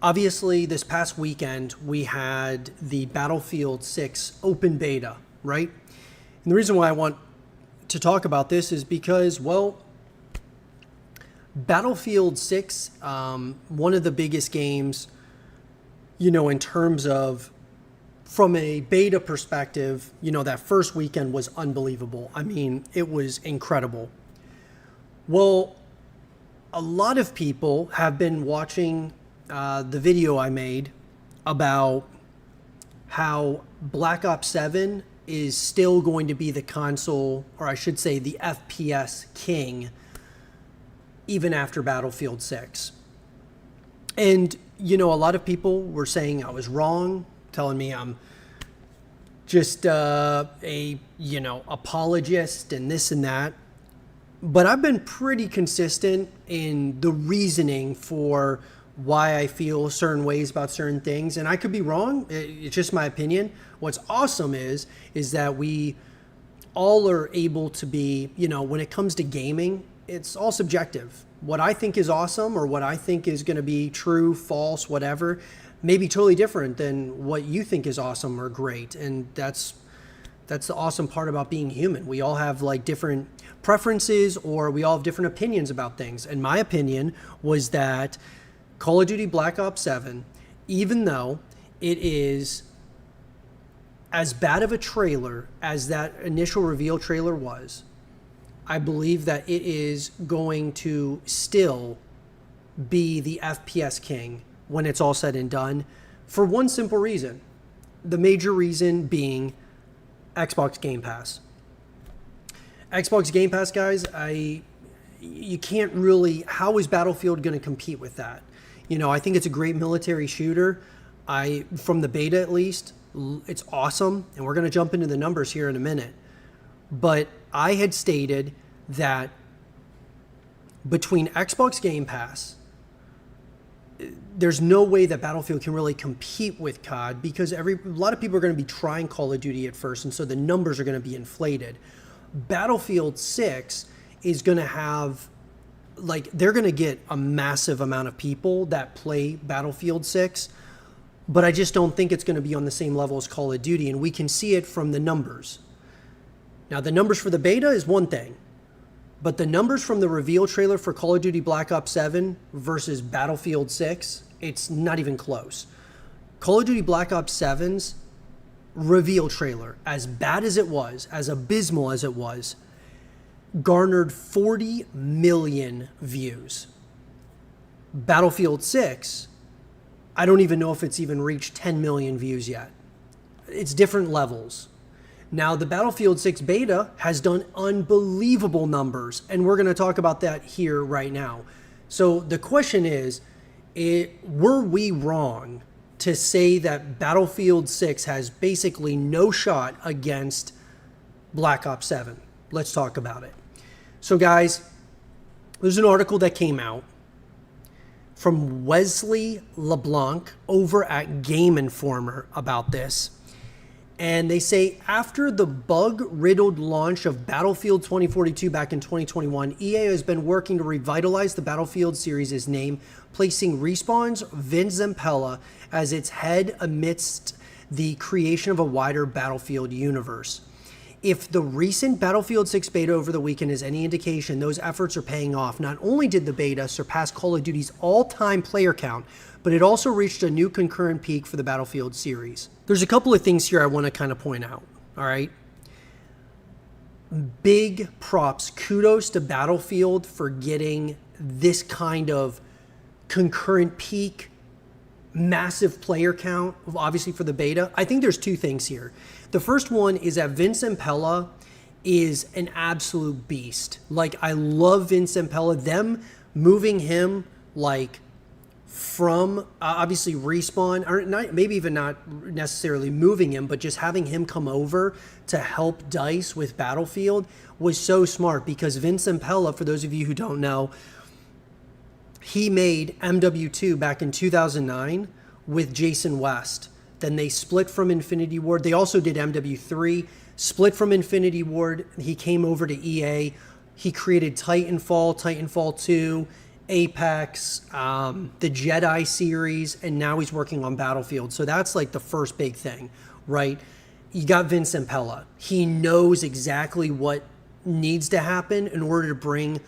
Obviously, this past weekend, we had the Battlefield 6 open beta, right? And the reason why I want to talk about this is because, well, Battlefield 6, one of the biggest games, in terms of, from a beta perspective, that first weekend was unbelievable. I mean, it was incredible. Well, a lot of people have been watching the video I made about how Black Ops 7 is still going to be the console, or I should say the FPS king, even after Battlefield 6. And, a lot of people were saying I was wrong, telling me I'm just apologist and this and that. But I've been pretty consistent in the reasoning for why I feel certain ways about certain things. And I could be wrong. It's just my opinion. What's awesome is that we all are able to be, when it comes to gaming, it's all subjective. What I think is awesome or what I think is going to be true, false, whatever, may be totally different than what you think is awesome or great. And that's the awesome part about being human. We all have like different preferences, or we all have different opinions about things. And my opinion was that Call of Duty Black Ops 7, even though it is as bad of a trailer as that initial reveal trailer was, I believe that it is going to still be the FPS king when it's all said and done, for one simple reason. The major reason being Xbox Game Pass. Xbox Game Pass, guys, you can't really, how is Battlefield going to compete with that? I think it's a great military shooter. From the beta at least, it's awesome. And we're going to jump into the numbers here in a minute. But I had stated that between Xbox Game Pass, there's no way that Battlefield can really compete with COD, because a lot of people are going to be trying Call of Duty at first, and so the numbers are going to be inflated. Battlefield 6 is going to have, they're going to get a massive amount of people that play Battlefield 6, but I just don't think it's going to be on the same level as Call of Duty, and we can see it from the numbers. Now, the numbers for the beta is one thing, but the numbers from the reveal trailer for Call of Duty Black Ops 7 versus Battlefield 6, it's not even close. Call of Duty Black Ops 7's reveal trailer, as bad as it was, as abysmal as it was, garnered 40 million views. Battlefield 6, I don't even know if it's even reached 10 million views yet. It's different levels. Now, the Battlefield 6 beta has done unbelievable numbers, and we're going to talk about that here right now. So the question is, were we wrong to say that Battlefield 6 has basically no shot against Black Ops 7? Let's talk about it. So guys, there's an article that came out from Wesley LeBlanc over at Game Informer about this. And they say, after the bug-riddled launch of Battlefield 2042 back in 2021, EA has been working to revitalize the Battlefield series' name, placing Respawn's Vince Empella as its head amidst the creation of a wider Battlefield universe. If the recent Battlefield 6 beta over the weekend is any indication, those efforts are paying off. Not only did the beta surpass Call of Duty's all-time player count, but it also reached a new concurrent peak for the Battlefield series. There's a couple of things here I want to kind of point out, all right? Big props, kudos to Battlefield for getting this kind of concurrent peak, massive player count, obviously for the beta. I think there's two things here. The first one is that Vince Empella is an absolute beast. I love Vince Empella. Them moving him, from obviously Respawn, or maybe even not necessarily moving him, but just having him come over to help DICE with Battlefield was so smart, because Vince Empella, for those of you who don't know, he made MW2 back in 2009 with Jason West. Then they split from Infinity Ward. They also did MW3, split from Infinity Ward. He came over to EA. He created Titanfall, Titanfall 2, Apex, the Jedi series, and now he's working on Battlefield. So that's like the first big thing, right? You got Vince Empella. He knows exactly what needs to happen in order to bring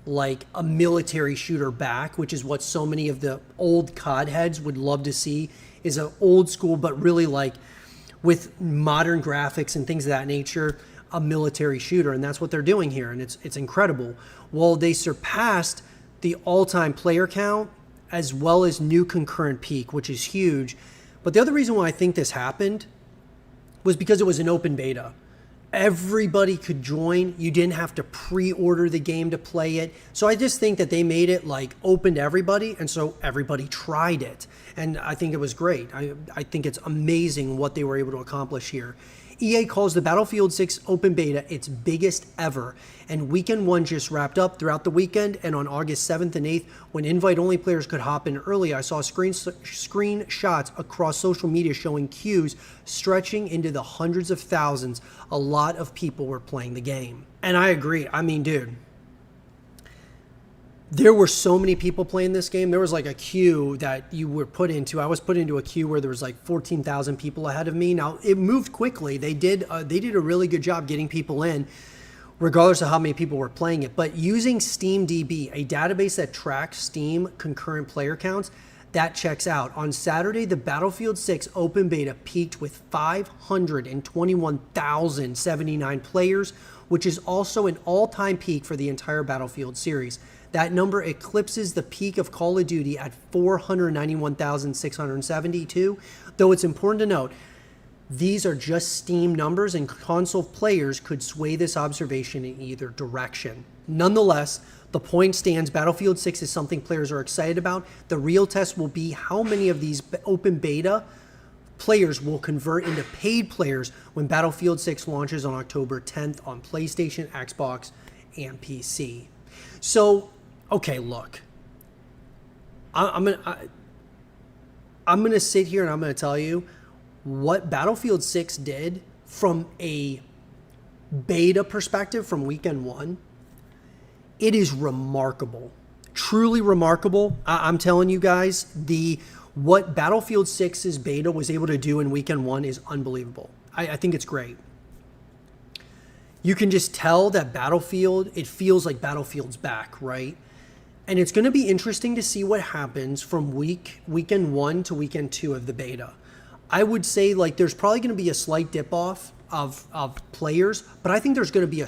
like a military shooter back, which is what so many of the old COD heads would love to see, is an old school, but really like with modern graphics and things of that nature, a military shooter. And that's what they're doing here. And it's incredible. Well, they surpassed the all-time player count as well as new concurrent peak, which is huge. But the other reason why I think this happened was because it was an open beta. Everybody could join. You didn't have to pre-order the game to play it. So I just think that they made it like open to everybody, and so everybody tried it. And I think it was great. I think it's amazing what they were able to accomplish here. EA calls the Battlefield 6 open beta its biggest ever, and weekend 1 just wrapped up throughout the weekend, and on August 7th and 8th, when invite-only players could hop in early, I saw screenshots across social media showing queues stretching into the hundreds of thousands. A lot of people were playing the game. And I agree. I mean, dude, there were so many people playing this game. There was like a queue that you were put into. I was put into a queue where there was like 14,000 people ahead of me. Now, it moved quickly. They did a really good job getting people in, regardless of how many people were playing it. But using SteamDB, a database that tracks Steam concurrent player counts, that checks out. On Saturday, the Battlefield 6 open beta peaked with 521,079 players, which is also an all-time peak for the entire Battlefield series. That number eclipses the peak of Call of Duty at 491,672, though it's important to note, these are just Steam numbers and console players could sway this observation in either direction. Nonetheless, the point stands. Battlefield 6 is something players are excited about. The real test will be how many of these open beta players will convert into paid players when Battlefield 6 launches on October 10th on PlayStation, Xbox, and PC. So, okay, look, I'm gonna sit here and I'm gonna tell you what Battlefield 6 did from a beta perspective from weekend 1. It is remarkable, truly remarkable. I'm telling you guys, what Battlefield 6's beta was able to do in weekend 1 is unbelievable. I think it's great. You can just tell that Battlefield, it feels like Battlefield's back, right? And it's going to be interesting to see what happens from weekend 1 to weekend 2 of the beta. I would say like there's probably going to be a slight dip off of players, but I think there's going to be a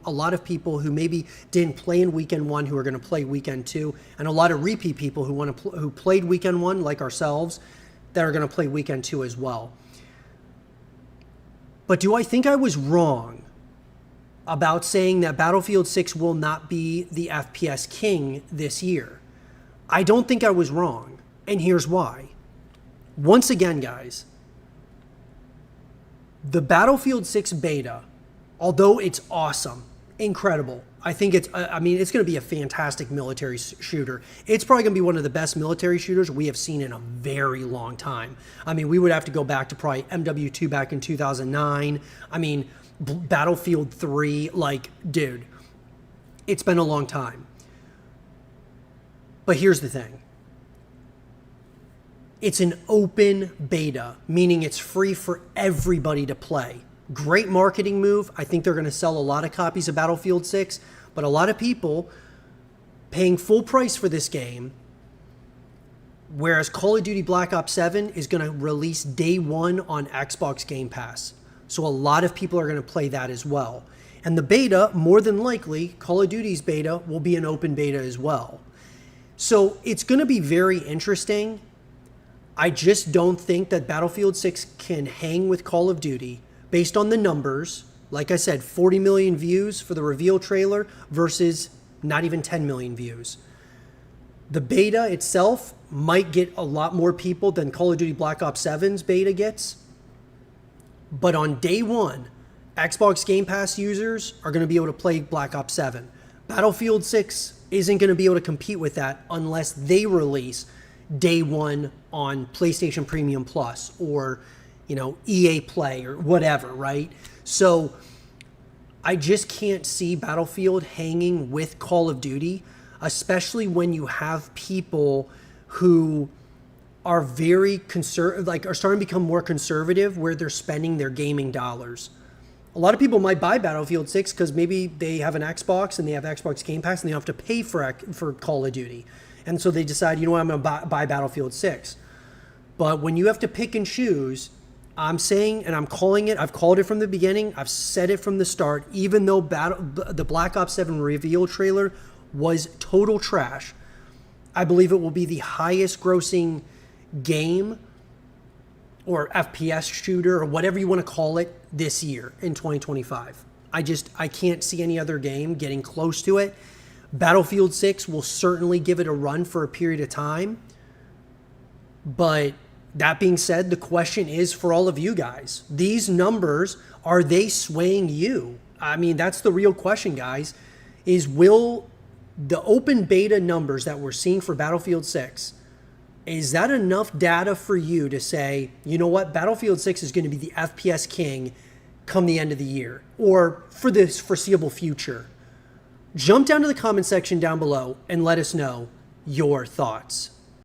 lot of people who maybe didn't play in weekend 1 who are going to play weekend 2, and a lot of repeat people who played weekend 1 like ourselves that are going to play weekend 2 as well. But do I think I was wrong about saying that Battlefield 6 will not be the FPS king this year? I don't think I was wrong, and here's why. Once again, guys, the Battlefield 6 beta, although it's awesome, incredible, I think it's going to be a fantastic military shooter. It's probably going to be one of the best military shooters we have seen in a very long time. I mean, we would have to go back to probably MW2 back in 2009. I mean, Battlefield 3, like, dude, it's been a long time. But here's the thing. It's an open beta, meaning it's free for everybody to play. Great marketing move. I think they're going to sell a lot of copies of Battlefield 6, but a lot of people paying full price for this game, whereas Call of Duty Black Ops 7 is going to release day 1 on Xbox Game Pass. So a lot of people are going to play that as well. And the beta, more than likely, Call of Duty's beta will be an open beta as well. So it's going to be very interesting. I just don't think that Battlefield 6 can hang with Call of Duty based on the numbers. Like I said, 40 million views for the reveal trailer versus not even 10 million views. The beta itself might get a lot more people than Call of Duty Black Ops 7's beta gets. But on day 1, Xbox Game Pass users are going to be able to play Black Ops 7. Battlefield 6 isn't going to be able to compete with that unless they release day 1 on PlayStation Premium Plus or, EA Play or whatever, right? So I just can't see Battlefield hanging with Call of Duty. especially when you have people who are very are starting to become more conservative where they're spending their gaming dollars. A lot of people might buy Battlefield 6 because maybe they have an Xbox and they have Xbox Game Pass and they don't have to pay for Call of Duty. And so they decide, you know what, I'm going to buy Battlefield 6. But when you have to pick and choose, I'm saying, and I'm calling it, I've called it from the beginning, I've said it from the start, even though the Black Ops 7 reveal trailer was total trash, I believe it will be the highest grossing game or FPS shooter or whatever you want to call it this year in 2025. I can't see any other game getting close to it. Battlefield 6 will certainly give it a run for a period of time. But that being said, the question is for all of you guys, these numbers, are they swaying you? I mean, that's the real question, guys, is will the open beta numbers that we're seeing for Battlefield 6, is that enough data for you to say, you know what, Battlefield 6 is going to be the FPS king come the end of the year or for this foreseeable future? Jump down to the comment section down below and let us know your thoughts.